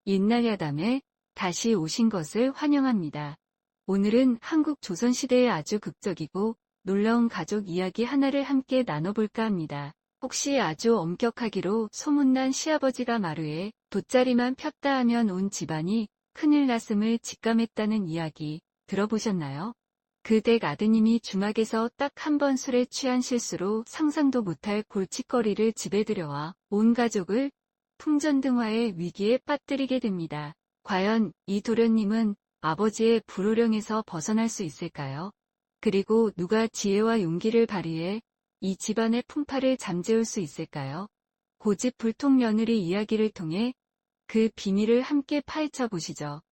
옛날 야담에 다시 오신 것을 환영합니다. 오늘은 한국 조선시대의 아주 극적이고 놀라운 가족 이야기 하나를 함께 나눠볼까 합니다. 혹시 아주 엄격하기로 소문난 시아버지가 마루에 돗자리만 폈다 하면 온 집안이 큰일 났음을 직감했다는 이야기 들어보셨나요? 그 댁 아드님이 주막에서 딱 한 번 술에 취한 실수로 상상도 못할 골칫거리를 집에 들여와 온 가족을 풍전등화의 위기에 빠뜨리게 됩니다. 과연 이 도련님은 아버지의 불호령에서 벗어날 수 있을까요? 그리고 누가 지혜와 용기를 발휘해 이 집안의 풍파를 잠재울 수 있을까요? 고집불통 며느리 이야기를 통해 그 비밀을 함께 파헤쳐 보시죠.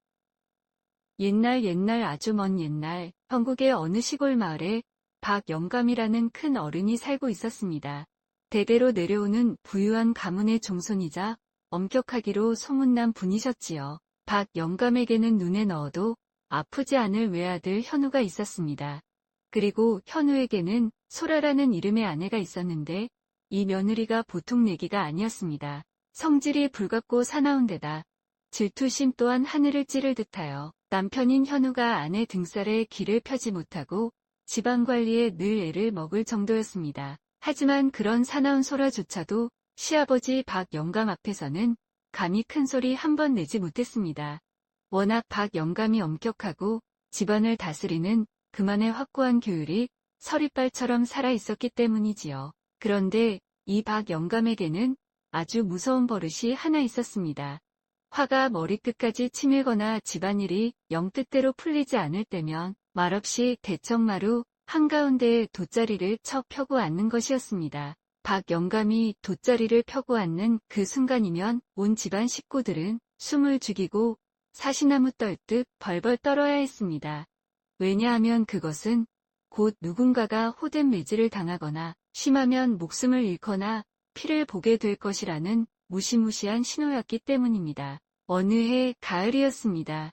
옛날 아주 먼 옛날 한국의 어느 시골 마을에 박영감이라는 큰 어른이 살고 있었습니다. 대대로 내려오는 부유한 가문의 종손이자 엄격하기로 소문난 분이셨지요. 박영감에게는 눈에 넣어도 아프지 않을 외아들 현우가 있었습니다. 그리고 현우에게는 소라라는 이름의 아내가 있었는데 이 며느리가 보통 내기가 아니었습니다. 성질이 불같고 사나운 데다 질투심 또한 하늘을 찌를 듯하여 남편인 현우가 아내 등살에 기를 펴지 못하고 집안관리에 늘 애를 먹을 정도였습니다. 하지만 그런 사나운 소라조차도 시아버지 박영감 앞에서는 감히 큰 소리 한 번 내지 못했습니다. 워낙 박영감이 엄격하고 집안을 다스리는 그만의 확고한 교율이 서리빨처럼 살아있었기 때문이지요. 그런데 이 박영감에게는 아주 무서운 버릇이 하나 있었습니다. 화가 머리끝까지 치밀거나 집안일이 영 뜻대로 풀리지 않을 때면 말없이 대청마루 한가운데에 돗자리를 척 펴고 앉는 것이었습니다. 박영감이 돗자리를 펴고 앉는 그 순간이면 온 집안 식구들은 숨을 죽이고 사시나무 떨듯 벌벌 떨어야 했습니다. 왜냐하면 그것은 곧 누군가가 호된 매질을 당하거나 심하면 목숨을 잃거나 피를 보게 될 것이라는 무시무시한 신호였기 때문입니다. 어느 해 가을이었습니다.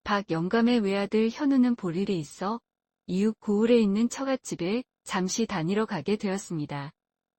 박영감의 외아들 현우는 볼 일이 있어 이웃 고을에 있는 처갓집에 잠시 다니러 가게 되었습니다.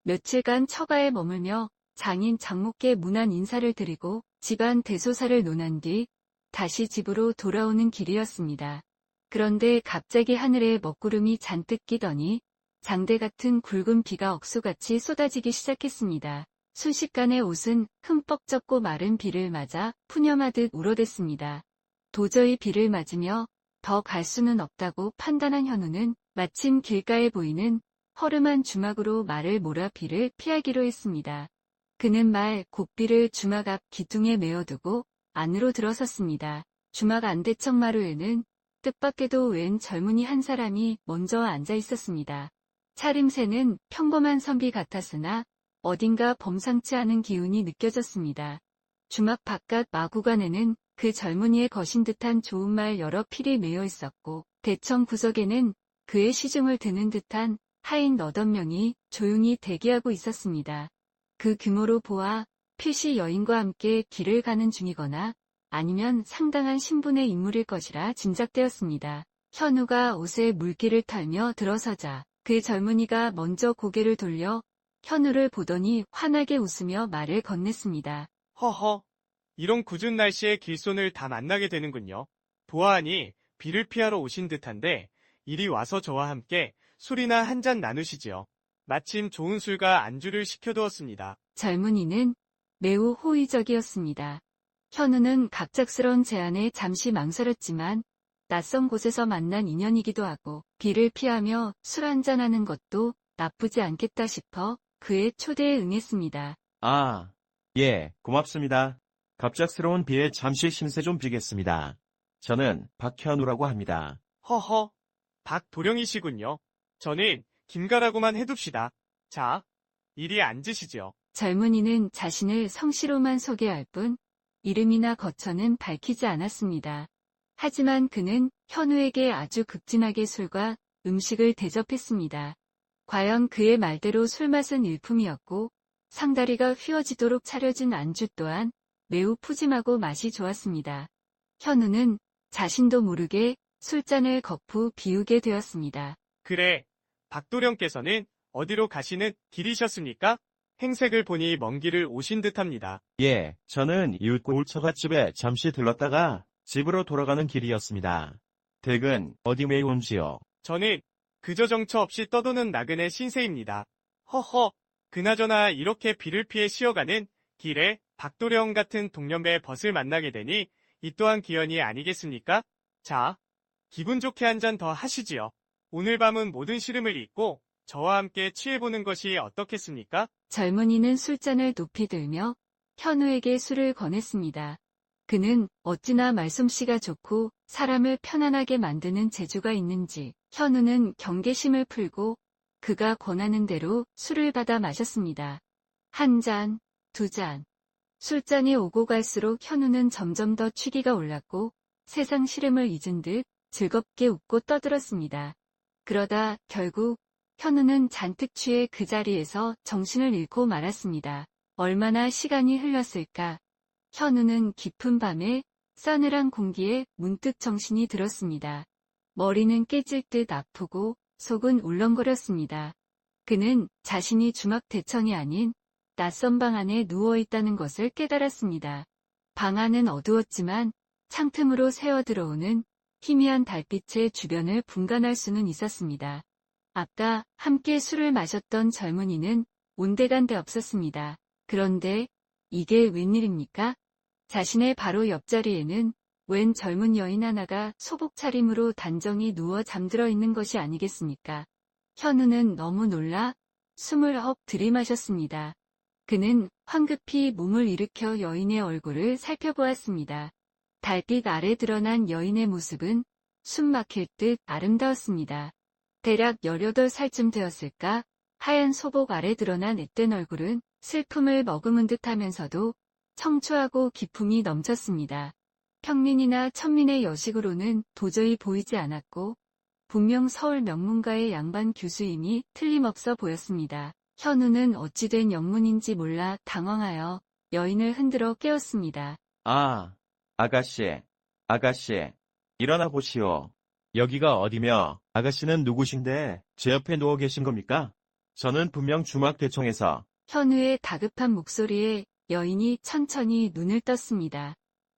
며칠간 처가에 머물며 장인 장모께 문안 인사를 드리고 집안 대소사를 논한 뒤 다시 집으로 돌아오는 길이었습니다. 그런데 갑자기 하늘에 먹구름이 잔뜩 끼더니 장대 같은 굵은 비가 억수같이 쏟아지기 시작했습니다. 순식간에 옷은 흠뻑 젖고 마른 비를 맞아 푸념하듯 울어댔습니다. 도저히 비를 맞으며 더 갈 수는 없다고 판단한 현우는 마침 길가에 보이는 허름한 주막으로 말을 몰아 비를 피하기로 했습니다. 그는 말 곧비를 주막 앞 기둥에 메어두고 안으로 들어섰습니다. 주막 안대청 마루에는 뜻밖에도 웬 젊은이 한 사람이 먼저 앉아 있었습니다. 차림새는 평범한 선비 같았으나 어딘가 범상치 않은 기운이 느껴졌습니다. 주막 바깥 마구간에는 그 젊은이의 거신 듯한 좋은 말 여러 필이 메어 있었고 대청 구석에는 그의 시중을 드는 듯한 하인 너덟 명이 조용히 대기하고 있었습니다. 그 규모로 보아 필시 여인과 함께 길을 가는 중이거나 아니면 상당한 신분의 인물일 것이라 짐작되었습니다. 현우가 옷에 물기를 털며 들어서자 그 젊은이가 먼저 고개를 돌려 현우를 보더니 환하게 웃으며 말을 건넸습니다. 허허, 이런 궂은 날씨에 길손을 다 만나게 되는군요. 보아하니 비를 피하러 오신 듯한데 이리 와서 저와 함께 술이나 한 잔 나누시지요. 마침 좋은 술과 안주를 시켜두었습니다. 젊은이는 매우 호의적이었습니다. 현우는 갑작스러운 제안에 잠시 망설였지만 낯선 곳에서 만난 인연이기도 하고 비를 피하며 술 한잔하는 것도 나쁘지 않겠다 싶어 그의 초대에 응했습니다. 아, 예, 고맙습니다. 갑작스러운 비에 잠시 심세 좀 비겠습니다. 저는 박현우라고 합니다. 허허, 박도령이시군요. 저는 김가라고만 해둡시다. 자, 이리 앉으시죠. 젊은이는 자신을 성씨로만 소개할 뿐 이름이나 거처는 밝히지 않았습니다. 하지만 그는 현우에게 아주 극진하게 술과 음식을 대접했습니다. 과연 그의 말대로 술맛은 일품이었고 상다리가 휘어지도록 차려진 안주 또한 매우 푸짐하고 맛이 좋았습니다. 현우는 자신도 모르게 술잔을 거푸 비우게 되었습니다. 그래, 박도령께서는 어디로 가시는 길이셨습니까? 행색을 보니 먼 길을 오신 듯합니다. 예, 저는 이웃 꿀처갓집에 잠시 들렀다가 집으로 돌아가는 길이었습니다. 댁은 어디 매운지요? 저는 그저 정처 없이 떠도는 나그네 신세입니다. 허허, 그나저나 이렇게 비를 피해 쉬어가는 길에 박도령 같은 동년배 벗을 만나게 되니 이 또한 기연이 아니겠습니까? 자, 기분 좋게 한 잔 더 하시지요. 오늘 밤은 모든 시름을 잊고 저와 함께 취해보는 것이 어떻겠습니까? 젊은이는 술잔을 높이 들며 현우에게 술을 권했습니다. 그는 어찌나 말솜씨가 좋고 사람을 편안하게 만드는 재주가 있는지 현우는 경계심을 풀고 그가 권하는 대로 술을 받아 마셨습니다. 한 잔, 두 잔. 술잔이 오고 갈수록 현우는 점점 더 취기가 올랐고 세상 시름을 잊은 듯 즐겁게 웃고 떠들었습니다. 그러다 결국 현우는 잔뜩 취해 그 자리에서 정신을 잃고 말았습니다. 얼마나 시간이 흘렀을까? 현우는 깊은 밤에 싸늘한 공기에 문득 정신이 들었습니다. 머리는 깨질 듯 아프고 속은 울렁거렸습니다. 그는 자신이 주막대청이 아닌 낯선 방 안에 누워있다는 것을 깨달았습니다. 방 안은 어두웠지만 창틈으로 새어 들어오는 희미한 달빛의 주변을 분간할 수는 있었습니다. 아까 함께 술을 마셨던 젊은이는 온데간데 없었습니다. 그런데 이게 웬일입니까? 자신의 바로 옆자리에는 웬 젊은 여인 하나가 소복 차림으로 단정히 누워 잠들어 있는 것이 아니겠습니까? 현우는 너무 놀라 숨을 헉 들이마셨습니다. 그는 황급히 몸을 일으켜 여인의 얼굴을 살펴보았습니다. 달빛 아래 드러난 여인의 모습은 숨 막힐 듯 아름다웠습니다. 대략 18살쯤 되었을까? 하얀 소복 아래 드러난 앳된 얼굴은 슬픔을 머금은 듯하면서도 청초하고 기품이 넘쳤습니다. 평민이나 천민의 여식으로는 도저히 보이지 않았고 분명 서울 명문가의 양반 교수임이 틀림없어 보였습니다. 현우는 어찌된 영문인지 몰라 당황하여 여인을 흔들어 깨웠습니다. 아, 아가씨, 일어나 보시오. 여기가 어디며, 아가씨는 누구신데 제 옆에 누워 계신 겁니까? 저는 분명 주막대청에서. 현우의 다급한 목소리에 여인이 천천히 눈을 떴습니다.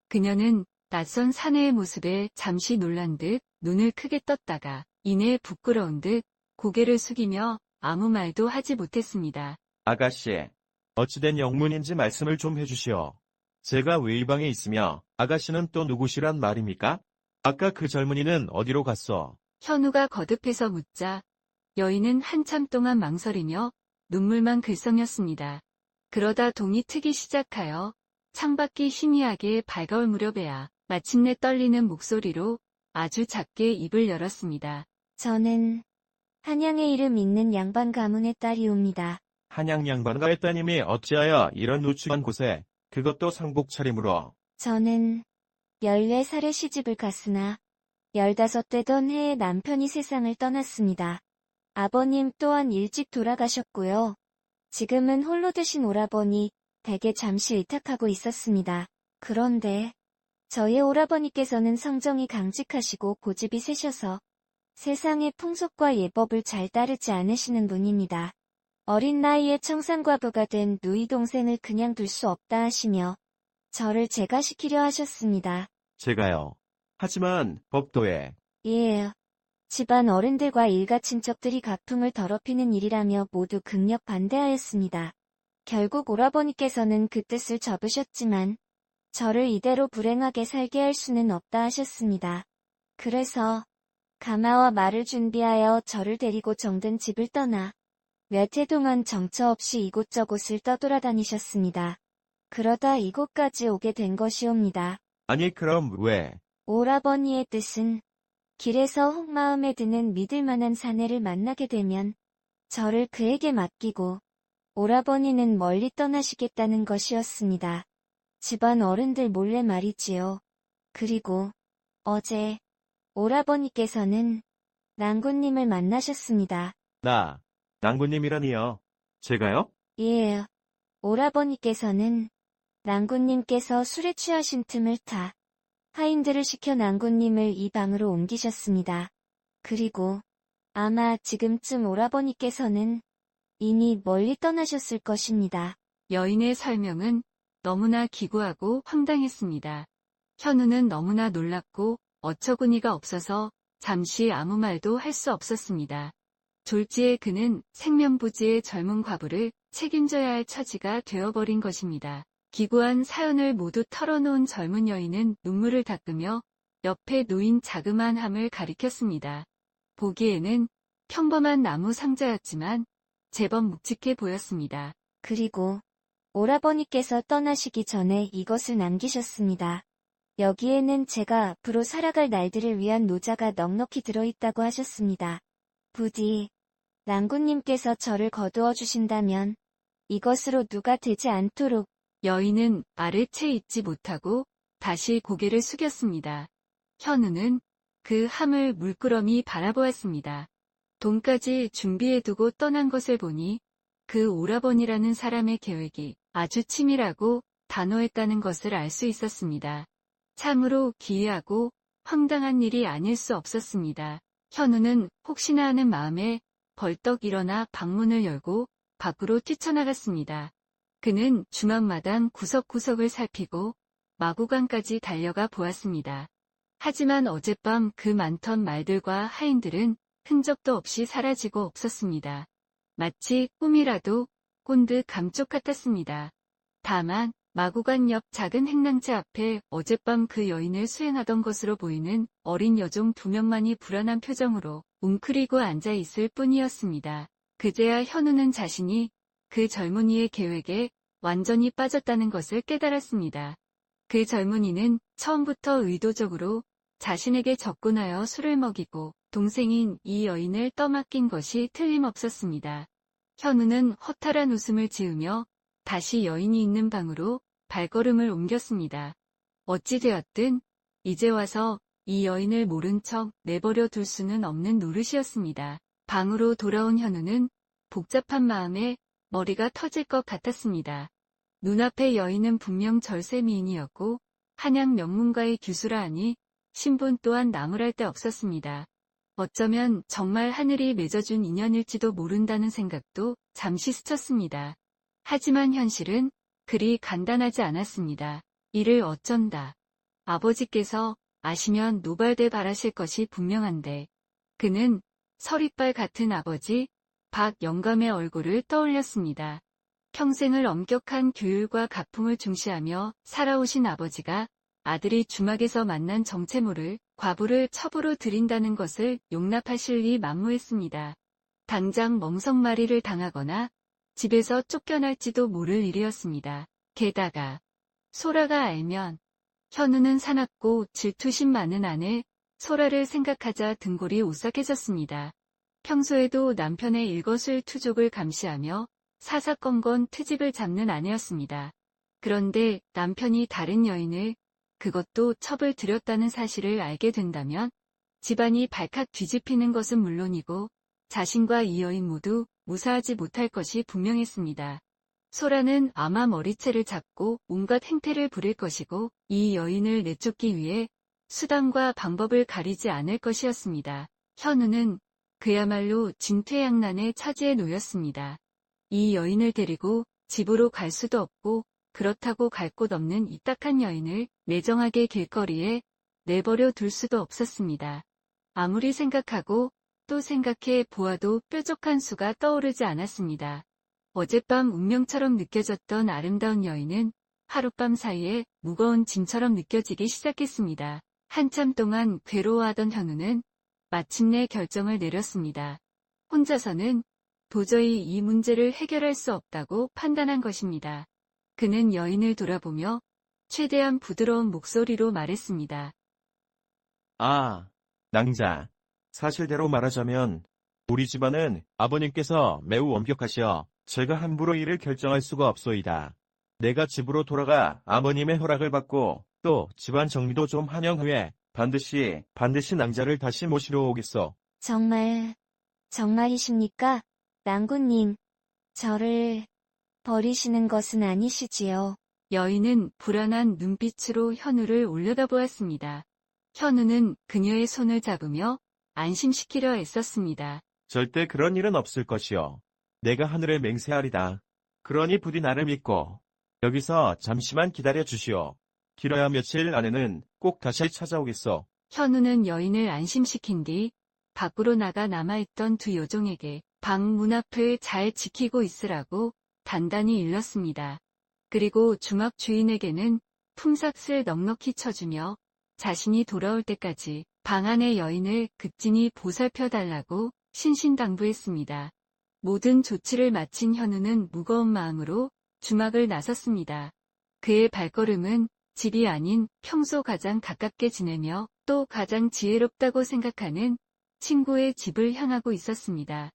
그녀는 낯선 사내의 모습에 잠시 놀란 듯 눈을 크게 떴다가 이내 부끄러운 듯 고개를 숙이며 아무 말도 하지 못했습니다. 아가씨, 어찌된 영문인지 말씀을 좀 해주시오. 제가 왜 이 방에 있으며 아가씨는 또 누구시란 말입니까? 아까 그 젊은이는 어디로 갔소? 현우가 거듭해서 묻자 여인은 한참 동안 망설이며 눈물만 글썽였습니다. 그러다 동이 트기 시작하여 창밖이 희미하게 밝아올 무렵에야 마침내 떨리는 목소리로 아주 작게 입을 열었습니다. 저는 한양의 이름 있는 양반 가문의 딸이옵니다. 한양 양반가의 따님이 어찌하여 이런 우측한 곳에, 그것도 상복 차림으로. 저는 14살에 시집을 갔으나 15되던 해에 남편이 세상을 떠났습니다. 아버님 또한 일찍 돌아가셨고요. 지금은 홀로 드신 오라버니 댁에 잠시 의탁하고 있었습니다. 그런데 저희 오라버니께서는 성정이 강직하시고 고집이 세셔서 세상의 풍속과 예법을 잘 따르지 않으시는 분입니다. 어린 나이에 청산과부가 된 누이 동생을 그냥 둘 수 없다 하시며 저를 제가시키려 하셨습니다. 제가요. 하지만 법도에. 예. 집안 어른들과 일가 친척들이 가풍을 더럽히는 일이라며 모두 극력 반대하였습니다. 결국 오라버니께서는 그 뜻을 접으셨지만 저를 이대로 불행하게 살게 할 수는 없다 하셨습니다. 그래서 가마와 말을 준비하여 저를 데리고 정든 집을 떠나 몇 해 동안 정처 없이 이곳저곳을 떠돌아다니셨습니다. 그러다 이곳까지 오게 된 것이옵니다. 아니 그럼 왜? 오라버니의 뜻은 길에서 혹 마음에 드는 믿을 만한 사내를 만나게 되면 저를 그에게 맡기고 오라버니는 멀리 떠나시겠다는 것이었습니다. 집안 어른들 몰래 말이지요. 그리고 어제 오라버니께서는 낭군님을 만나셨습니다. 낭군님이라니요. 제가요? 예. 오라버니께서는 낭군님께서 술에 취하신 틈을 타 하인들을 시켜 낭군님을 이 방으로 옮기셨습니다. 그리고 아마 지금쯤 오라버니께서는 이미 멀리 떠나셨을 것입니다. 여인의 설명은 너무나 기구하고 황당했습니다. 현우는 너무나 놀랐고 어처구니가 없어서 잠시 아무 말도 할 수 없었습니다. 졸지에 그는 생면부지의 젊은 과부를 책임져야 할 처지가 되어버린 것입니다. 기구한 사연을 모두 털어놓은 젊은 여인은 눈물을 닦으며 옆에 놓인 자그마한 함을 가리켰습니다. 보기에는 평범한 나무 상자였지만 제법 묵직해 보였습니다. 그리고 오라버니께서 떠나시기 전에 이것을 남기셨습니다. 여기에는 제가 앞으로 살아갈 날들을 위한 노자가 넉넉히 들어있다고 하셨습니다. 부디 랑군님께서 저를 거두어 주신다면 이것으로 누가 되지 않도록. 여인은 말을 채 잊지 못하고 다시 고개를 숙였습니다. 현우는 그 함을 물끄러미 바라보았습니다. 돈까지 준비해두고 떠난 것을 보니 그 오라버니라는 사람의 계획이 아주 치밀하고 단호했다는 것을 알 수 있었습니다. 참으로 기이하고 황당한 일이 아닐 수 없었습니다. 현우는 혹시나 하는 마음에 벌떡 일어나 방문을 열고 밖으로 뛰쳐나갔습니다. 그는 주막마당 구석구석을 살피고 마구간까지 달려가 보았습니다. 하지만 어젯밤 그 많던 말들과 하인들은 흔적도 없이 사라지고 없었습니다. 마치 꿈이라도 꾼 듯 감쪽 같았습니다. 다만 마구간 옆 작은 행랑채 앞에 어젯밤 그 여인을 수행하던 것으로 보이는 어린 여종 2명만이 불안한 표정으로 웅크리고 앉아있을 뿐이었습니다. 그제야 현우는 자신이 그 젊은이의 계획에 완전히 빠졌다는 것을 깨달았습니다. 그 젊은이는 처음부터 의도적으로 자신에게 접근하여 술을 먹이고 동생인 이 여인을 떠맡긴 것이 틀림없었습니다. 현우는 허탈한 웃음을 지으며 다시 여인이 있는 방으로 발걸음을 옮겼습니다. 어찌되었든 이제 와서 이 여인을 모른 척 내버려 둘 수는 없는 노릇이었습니다. 방으로 돌아온 현우는 복잡한 마음에 머리가 터질 것 같았습니다. 눈앞의 여인은 분명 절세미인이었고 한양 명문가의 규수라 하니 신분 또한 나무랄 데 없었습니다. 어쩌면 정말 하늘이 맺어준 인연일지도 모른다는 생각도 잠시 스쳤습니다. 하지만 현실은 그리 간단하지 않았습니다. 이를 어쩐다. 아버지께서 아시면 노발대 바라실 것이 분명한데 그는 서리빨 같은 아버지 박영감의 얼굴을 떠올렸습니다. 평생을 엄격한 규율과 가풍을 중시하며 살아오신 아버지가 아들이 주막에서 만난 정체모를 과부를 첩으로 들인다는 것을 용납하실 리 만무했습니다. 당장 멍석마리를 당하거나 집에서 쫓겨날지도 모를 일이었습니다. 게다가 소라가 알면 현우는 사납고 질투심 많은 아내 소라를 생각하자 등골이 오싹해졌습니다. 평소에도 남편의 일거수일투족을 감시하며 사사건건 트집을 잡는 아내였습니다. 그런데 남편이 다른 여인을 그것도 첩을 들였다는 사실을 알게 된다면 집안이 발칵 뒤집히는 것은 물론이고 자신과 이 여인 모두 무사하지 못할 것이 분명했습니다. 소라는 아마 머리채를 잡고 온갖 행태를 부릴 것이고 이 여인을 내쫓기 위해 수단과 방법을 가리지 않을 것이었습니다. 현우는 그야말로 진퇴양난의 차지에 놓였습니다. 이 여인을 데리고 집으로 갈 수도 없고 그렇다고 갈 곳 없는 이 딱한 여인을 매정하게 길거리에 내버려 둘 수도 없었습니다. 아무리 생각하고 또 생각해 보아도 뾰족한 수가 떠오르지 않았습니다. 어젯밤 운명처럼 느껴졌던 아름다운 여인은 하룻밤 사이에 무거운 짐처럼 느껴지기 시작했습니다. 한참 동안 괴로워하던 현우는 마침내 결정을 내렸습니다. 혼자서는 도저히 이 문제를 해결할 수 없다고 판단한 것입니다. 그는 여인을 돌아보며 최대한 부드러운 목소리로 말했습니다. 아, 낭자. 사실대로 말하자면 우리 집안은 아버님께서 매우 엄격하시어 제가 함부로 일을 결정할 수가 없소이다. 내가 집으로 돌아가 아버님의 허락을 받고 또 집안 정리도 좀 한영 후에 반드시 낭자를 다시 모시러 오겠소. 정말이십니까? 랑군님, 저를 버리시는 것은 아니시지요? 여인은 불안한 눈빛으로 현우를 올려다보았습니다. 현우는 그녀의 손을 잡으며 안심시키려 애썼습니다. 절대 그런 일은 없을 것이요. 내가 하늘에 맹세하리다. 그러니 부디 나를 믿고 여기서 잠시만 기다려 주시오. 길어야 며칠 안에는 꼭 다시 찾아오겠소. 현우는 여인을 안심시킨 뒤 밖으로 나가 남아있던 두 여종에게 방 문 앞을 잘 지키고 있으라고 단단히 일렀습니다. 그리고 주막 주인에게는 품삯을 넉넉히 쳐주며 자신이 돌아올 때까지 방 안의 여인을 극진히 보살펴달라고 신신당부했습니다. 모든 조치를 마친 현우는 무거운 마음으로 주막을 나섰습니다. 그의 발걸음은 집이 아닌 평소 가장 가깝게 지내며 또 가장 지혜롭다고 생각하는 친구의 집을 향하고 있었습니다.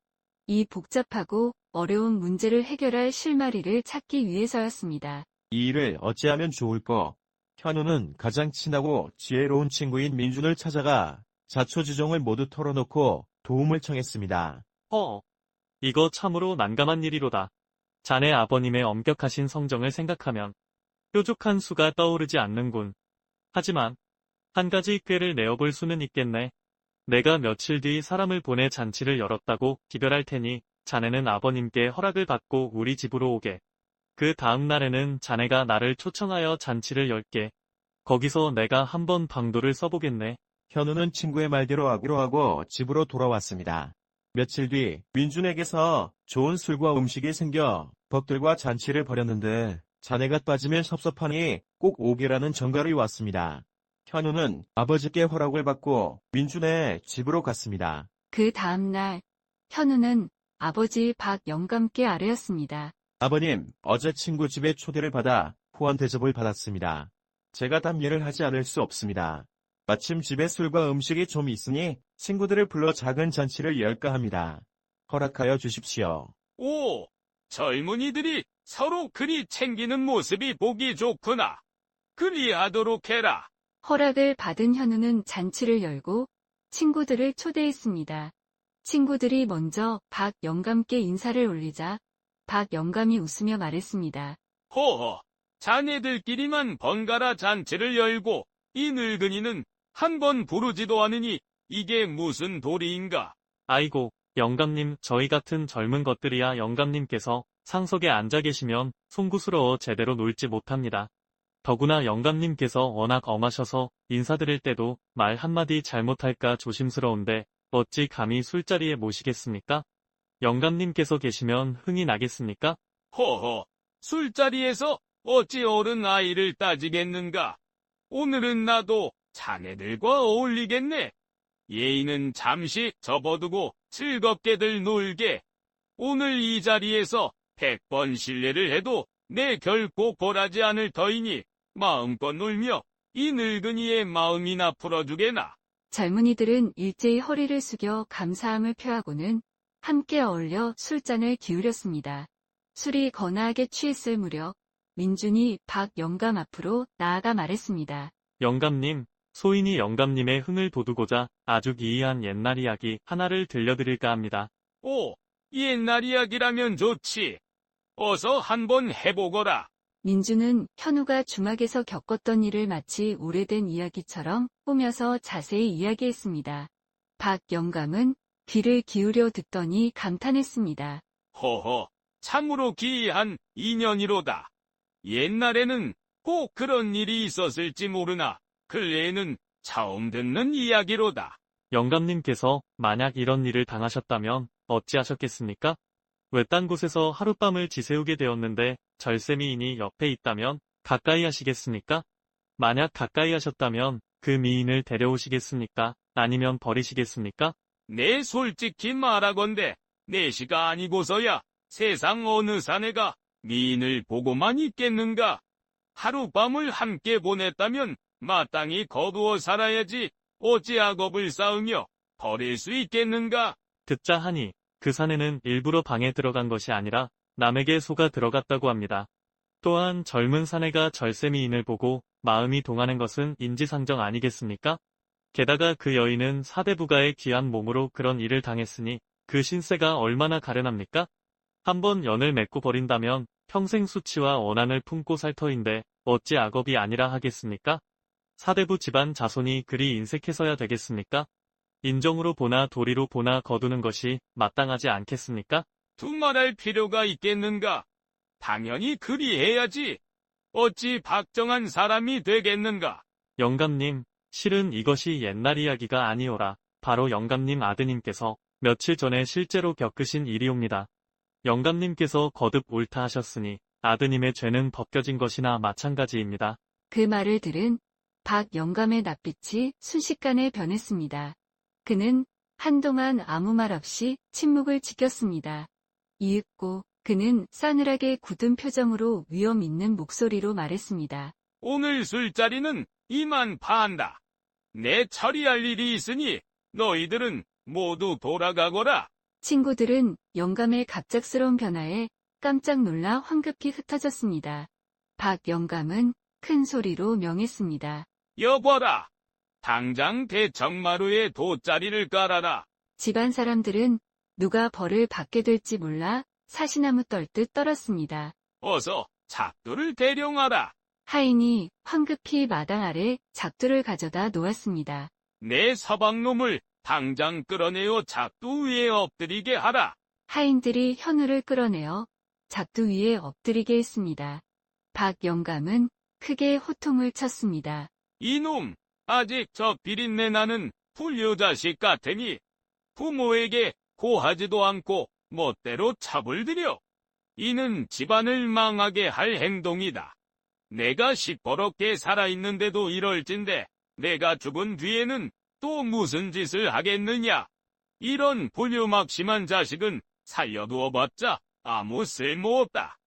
이 복잡하고 어려운 문제를 해결할 실마리를 찾기 위해서였습니다. 이 일을 어찌하면 좋을까? 현우는 가장 친하고 지혜로운 친구인 민준을 찾아가 자초지종을 모두 털어놓고 도움을 청했습니다. 이거 참으로 난감한 일이로다. 자네 아버님의 엄격하신 성정을 생각하면 뾰족한 수가 떠오르지 않는군. 하지만 한 가지 꾀를 내어볼 수는 있겠네. 내가 며칠 뒤 사람을 보내 잔치를 열었다고 기별할 테니 자네는 아버님께 허락을 받고 우리 집으로 오게. 그 다음 날에는 자네가 나를 초청하여 잔치를 열게. 거기서 내가 한번 방도를 써보겠네. 현우는 친구의 말대로 하기로 하고 집으로 돌아왔습니다. 며칠 뒤 민준에게서 좋은 술과 음식이 생겨 벅들과 잔치를 벌였는데 자네가 빠지면 섭섭하니 꼭 오게라는 전갈이 왔습니다. 현우는 아버지께 허락을 받고 민준의 집으로 갔습니다. 그 다음 날 현우는 아버지 박 영감께 아뢰었습니다. 아버님, 어제 친구 집에 초대를 받아 후원 대접을 받았습니다. 제가 답례를 하지 않을 수 없습니다. 마침 집에 술과 음식이 좀 있으니 친구들을 불러 작은 잔치를 열까 합니다. 허락하여 주십시오. 오, 젊은이들이 서로 그리 챙기는 모습이 보기 좋구나. 그리하도록 해라. 허락을 받은 현우는 잔치를 열고 친구들을 초대했습니다. 친구들이 먼저 박 영감께 인사를 올리자 박 영감이 웃으며 말했습니다. 호허, 자네들끼리만 번갈아 잔치를 열고 이 늙은이는 한 번 부르지도 않으니 이게 무슨 도리인가? 아이고, 영감님, 저희 같은 젊은 것들이야 영감님께서 상석에 앉아 계시면 송구스러워 제대로 놀지 못합니다. 더구나 영감님께서 워낙 엄하셔서 인사드릴 때도 말 한마디 잘못할까 조심스러운데 어찌 감히 술자리에 모시겠습니까? 영감님께서 계시면 흥이 나겠습니까? 허허, 술자리에서 어찌 어른 아이를 따지겠는가? 오늘은 나도 자네들과 어울리겠네. 예의는 잠시 접어두고 즐겁게들 놀게. 오늘 이 자리에서 100번 실례를 해도 내 결코 벌하지 않을 터이니 마음껏 놀며 이 늙은이의 마음이나 풀어주게나. 젊은이들은 일제히 허리를 숙여 감사함을 표하고는 함께 어울려 술잔을 기울였습니다. 술이 거나하게 취했을 무렵 민준이 박 영감 앞으로 나아가 말했습니다. 영감님, 소인이 영감님의 흥을 돋우고자 아주 기이한 옛날 이야기 하나를 들려드릴까 합니다. 오, 옛날 이야기라면 좋지. 어서 한번 해보거라. 민준은 현우가 주막에서 겪었던 일을 마치 오래된 이야기처럼 꾸며서 자세히 이야기했습니다. 박 영감은 귀를 기울여 듣더니 감탄했습니다. 허허, 참으로 기이한 인연이로다. 옛날에는 꼭 그런 일이 있었을지 모르나 근래에는 처음 듣는 이야기로다. 영감님께서 만약 이런 일을 당하셨다면 어찌하셨겠습니까? 외딴 곳에서 하룻밤을 지새우게 되었는데 절세미인이 옆에 있다면 가까이 하시겠습니까? 만약 가까이 하셨다면 그 미인을 데려오시겠습니까? 아니면 버리시겠습니까? 내 솔직히 말하건대 내시가 아니고서야 세상 어느 사내가 미인을 보고만 있겠는가? 하룻밤을 함께 보냈다면 마땅히 거두어 살아야지 어찌 악업을 쌓으며 버릴 수 있겠는가? 듣자 하니 그 사내는 일부러 방에 들어간 것이 아니라 남에게 속아 들어갔다고 합니다. 또한 젊은 사내가 절세미인을 보고 마음이 동하는 것은 인지상정 아니겠습니까? 게다가 그 여인은 사대부가의 귀한 몸으로 그런 일을 당했으니 그 신세가 얼마나 가련합니까? 한번 연을 맺고 버린다면 평생 수치와 원한을 품고 살 터인데 어찌 악업이 아니라 하겠습니까? 사대부 집안 자손이 그리 인색해서야 되겠습니까? 인정으로 보나 도리로 보나 거두는 것이 마땅하지 않겠습니까? 두말할 필요가 있겠는가? 당연히 그리해야지. 어찌 박정한 사람이 되겠는가? 영감님, 실은 이것이 옛날 이야기가 아니오라. 바로 영감님 아드님께서 며칠 전에 실제로 겪으신 일이옵니다. 영감님께서 거듭 옳다 하셨으니 아드님의 죄는 벗겨진 것이나 마찬가지입니다. 그 말을 들은 박 영감의 낯빛이 순식간에 변했습니다. 그는 한동안 아무 말 없이 침묵을 지켰습니다. 이윽고 그는 싸늘하게 굳은 표정으로 위험 있는 목소리로 말했습니다. 오늘 술자리는 이만 파한다. 내 처리할 일이 있으니 너희들은 모두 돌아가거라. 친구들은 영감의 갑작스러운 변화에 깜짝 놀라 황급히 흩어졌습니다. 박 영감은 큰 소리로 명했습니다. 여보라. 당장 대청마루에 돗자리를 깔아라. 집안 사람들은 누가 벌을 받게 될지 몰라 사시나무 떨듯 떨었습니다. 어서 작두를 대령하라. 하인이 황급히 마당 아래 작두를 가져다 놓았습니다. 내 서방놈을 당장 끌어내어 작두 위에 엎드리게 하라. 하인들이 현우를 끌어내어 작두 위에 엎드리게 했습니다. 박 영감은 크게 호통을 쳤습니다. 이놈, 아직 저 비린내 나는 불효자식 같으니 부모에게 고하지도 않고 멋대로 첩을 들여. 이는 집안을 망하게 할 행동이다. 내가 시퍼렇게 살아있는데도 이럴진데 내가 죽은 뒤에는 또 무슨 짓을 하겠느냐. 이런 불효막심한 자식은 살려두어봤자 아무 쓸모없다.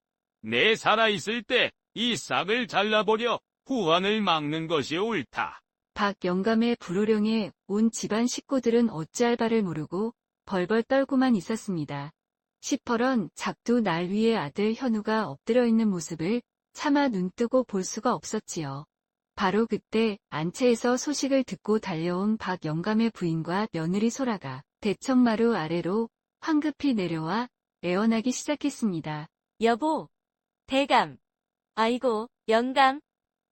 내 살아있을 때 이 싹을 잘라버려 후환을 막는 것이 옳다. 박 영감의 불호령에 온 집안 식구들은 어찌할 바를 모르고 벌벌 떨고만 있었습니다. 시퍼런 작두 날 위에 아들 현우가 엎드려 있는 모습을 차마 눈뜨고 볼 수가 없었지요. 바로 그때 안채에서 소식을 듣고 달려온 박 영감의 부인과 며느리 소라가 대청마루 아래로 황급히 내려와 애원하기 시작했습니다. 여보, 대감. 아이고, 영감.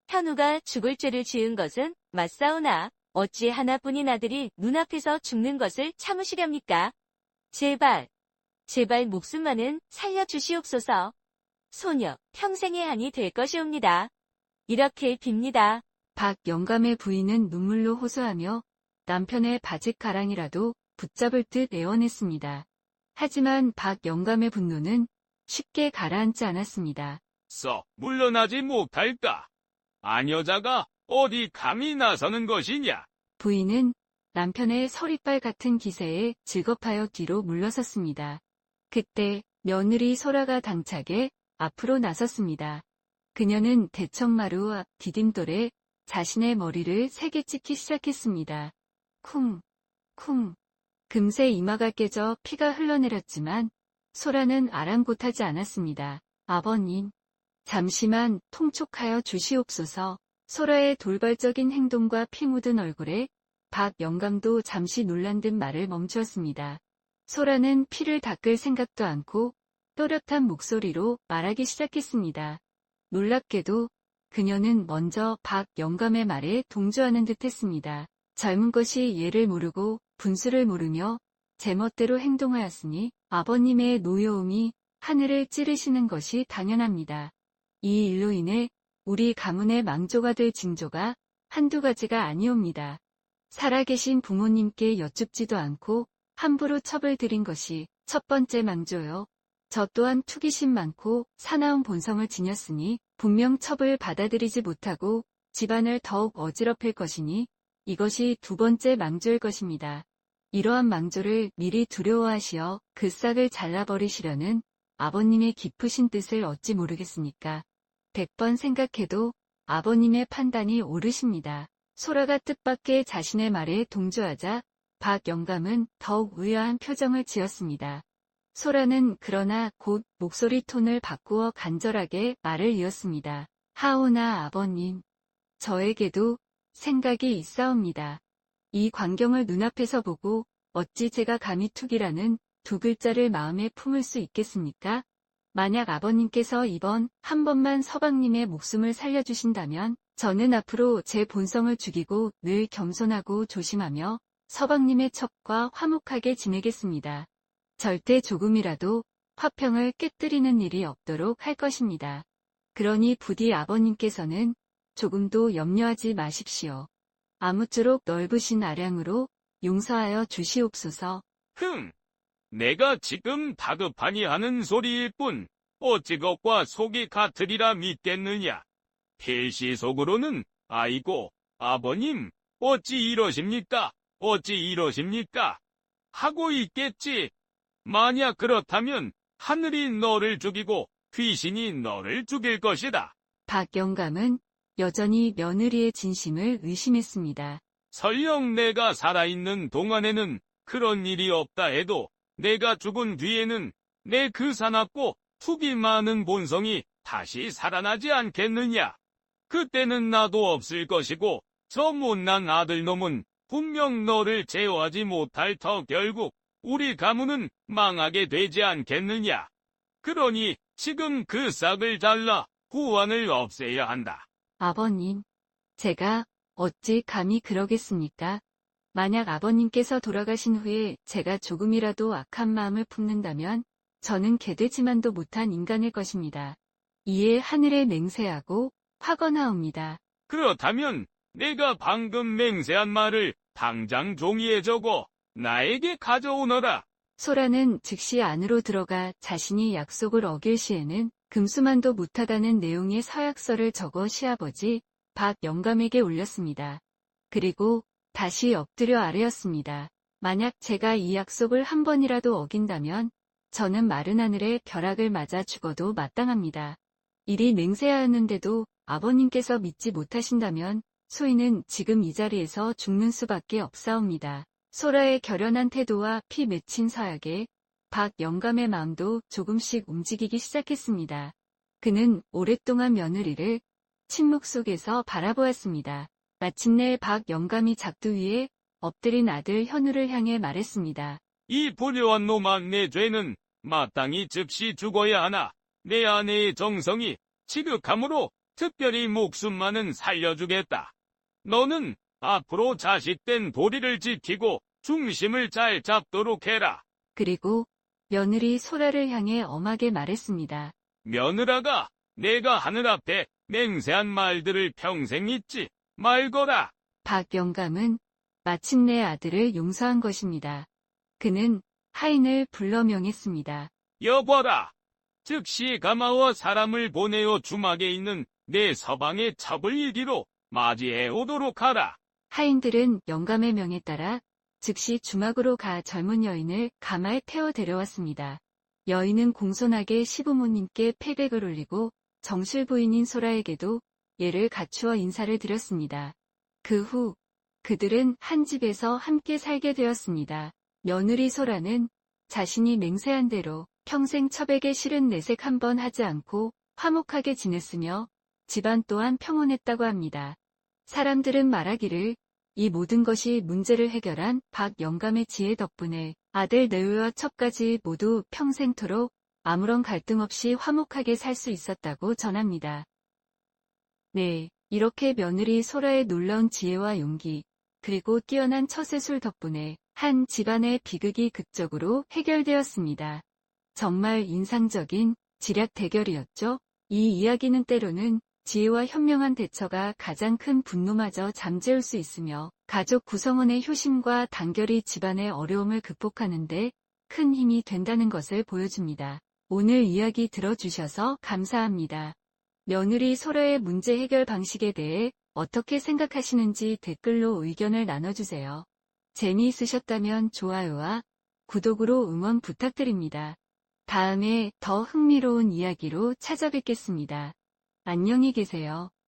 현우가 죽을 죄를 지은 것은 맞사오나 어찌 하나뿐인 아들이 눈앞에서 죽는 것을 참으시렵니까? 제발 목숨만은 살려주시옵소서. 소녀 평생의 한이 될 것이옵니다. 이렇게 빕니다. 박 영감의 부인은 눈물로 호소하며 남편의 바짓가랑이라도 붙잡을 듯 애원했습니다. 하지만 박 영감의 분노는 쉽게 가라앉지 않았습니다. 썩 물러나지 못할까? 아녀자가 어디 감히 나서는 것이냐? 부인은 남편의 서리빨 같은 기세에 질겁하여 뒤로 물러섰습니다. 그때 며느리 소라가 당차게 앞으로 나섰습니다. 그녀는 대청마루 앞 디딤돌에 자신의 머리를 세게 찍기 시작했습니다. 쿵, 쿵. 금세 이마가 깨져 피가 흘러내렸지만 소라는 아랑곳하지 않았습니다. 아버님, 잠시만 통촉하여 주시옵소서. 소라의 돌발적인 행동과 피 묻은 얼굴에 박 영감도 잠시 놀란 듯 말을 멈추었습니다. 소라는 피를 닦을 생각도 않고 또렷한 목소리로 말하기 시작했습니다. 놀랍게도 그녀는 먼저 박 영감의 말에 동조하는 듯 했습니다. 젊은 것이 예를 모르고 분수를 모르며 제멋대로 행동하였으니 아버님의 노여움이 하늘을 찌르시는 것이 당연합니다. 이 일로 인해 우리 가문의 망조가 될 징조가 한두 가지가 아니옵니다. 살아계신 부모님께 여쭙지도 않고 함부로 첩을 들인 것이 첫 번째 망조요. 저 또한 투기심 많고 사나운 본성을 지녔으니 분명 첩을 받아들이지 못하고 집안을 더욱 어지럽힐 것이니 이것이 두 번째 망조일 것입니다. 이러한 망조를 미리 두려워하시어 그 싹을 잘라버리시려는 아버님의 깊으신 뜻을 어찌 모르겠습니까? 100번 생각해도 아버님의 판단이 옳으십니다. 소라가 뜻밖의 자신의 말에 동조하자 박 영감은 더욱 의아한 표정을 지었습니다. 소라는 그러나 곧 목소리 톤을 바꾸어 간절하게 말을 이었습니다. 하오나 아버님, 저에게도 생각이 있사옵니다. 이 광경을 눈앞에서 보고 어찌 제가 감히 투기라는 두 글자를 마음에 품을 수 있겠습니까? 만약 아버님께서 이번 한 번만 서방님의 목숨을 살려주신다면 저는 앞으로 제 본성을 죽이고 늘 겸손하고 조심하며 서방님의 첩과 화목하게 지내겠습니다. 절대 조금이라도 화평을 깨뜨리는 일이 없도록 할 것입니다. 그러니 부디 아버님께서는 조금도 염려하지 마십시오. 아무쪼록 넓으신 아량으로 용서하여 주시옵소서. 내가 지금 다급하니 하는 소리일 뿐 어찌 것과 속이 같으리라 믿겠느냐. 필시 속으로는 아이고 아버님 어찌 이러십니까? 어찌 이러십니까? 하고 있겠지. 만약 그렇다면 하늘이 너를 죽이고 귀신이 너를 죽일 것이다. 박 영감은 여전히 며느리의 진심을 의심했습니다. 설령 내가 살아있는 동안에는 그런 일이 없다 해도 내가 죽은 뒤에는 내 그 사납고 툭이 많은 본성이 다시 살아나지 않겠느냐. 그때는 나도 없을 것이고 저 못난 아들놈은 분명 너를 제어하지 못할 터 결국 우리 가문은 망하게 되지 않겠느냐. 그러니 지금 그 싹을 잘라 후환을 없애야 한다. 아버님, 제가 어찌 감히 그러겠습니까? 만약 아버님께서 돌아가신 후에 제가 조금이라도 악한 마음을 품는다면 저는 개되지만도 못한 인간일 것입니다. 이에 하늘에 맹세하고 화건하옵니다. 그렇다면 내가 방금 맹세한 말을 당장 종이에 적어 나에게 가져오너라. 소라는 즉시 안으로 들어가 자신이 약속을 어길 시에는 금수만도 못하다는 내용의 서약서를 적어 시아버지 박 영감에게 올렸습니다. 그리고 다시 엎드려 아뢰었습니다. 만약 제가 이 약속을 한 번이라도 어긴다면 저는 마른 하늘에 벼락을 맞아 죽어도 마땅합니다. 이리 맹세하였는데도 아버님께서 믿지 못하신다면 소인은 지금 이 자리에서 죽는 수밖에 없사옵니다. 소라의 결연한 태도와 피 맺힌 서약에 박 영감의 마음도 조금씩 움직이기 시작했습니다. 그는 오랫동안 며느리를 침묵 속에서 바라보았습니다. 마침내 박 영감이 작두 위에 엎드린 아들 현우를 향해 말했습니다. 이 불효한 놈아, 내 죄는 마땅히 즉시 죽어야 하나. 내 아내의 정성이 지극함으로 특별히 목숨만은 살려주겠다. 너는 앞으로 자식된 도리를 지키고 중심을 잘 잡도록 해라. 그리고 며느리 소라를 향해 엄하게 말했습니다. 며느라가 내가 하늘 앞에 맹세한 말들을 평생 잊지 말거라. 박 영감은 마침내 아들을 용서한 것입니다. 그는 하인을 불러 명했습니다. 여보라. 즉시 가마와 사람을 보내어 주막에 있는 내 서방의 첩을 이리로 맞이해 오도록 하라. 하인들은 영감의 명에 따라 즉시 주막으로 가 젊은 여인을 가마에 태워 데려왔습니다. 여인은 공손하게 시부모님께 패백을 올리고 정실 부인인 소라에게도 예를 갖추어 인사를 드렸습니다. 그 후 그들은 한 집에서 함께 살게 되었습니다. 며느리 소라는 자신이 맹세한 대로 평생 첩에게 싫은 내색 한 번 하지 않고 화목하게 지냈으며 집안 또한 평온했다고 합니다. 사람들은 말하기를 이 모든 것이 문제를 해결한 박 영감의 지혜 덕분에 아들 내외와 첩까지 모두 평생토록 아무런 갈등 없이 화목하게 살 수 있었다고 전합니다. 네, 이렇게 며느리 소라의 놀라운 지혜와 용기, 그리고 뛰어난 처세술 덕분에 한 집안의 비극이 극적으로 해결되었습니다. 정말 인상적인 지략 대결이었죠. 이 이야기는 때로는 지혜와 현명한 대처가 가장 큰 분노마저 잠재울 수 있으며 가족 구성원의 효심과 단결이 집안의 어려움을 극복하는 데 큰 힘이 된다는 것을 보여줍니다. 오늘 이야기 들어주셔서 감사합니다. 며느리 소라의 문제 해결 방식에 대해 어떻게 생각하시는지 댓글로 의견을 나눠주세요. 재미있으셨다면 좋아요와 구독으로 응원 부탁드립니다. 다음에 더 흥미로운 이야기로 찾아뵙겠습니다. 안녕히 계세요.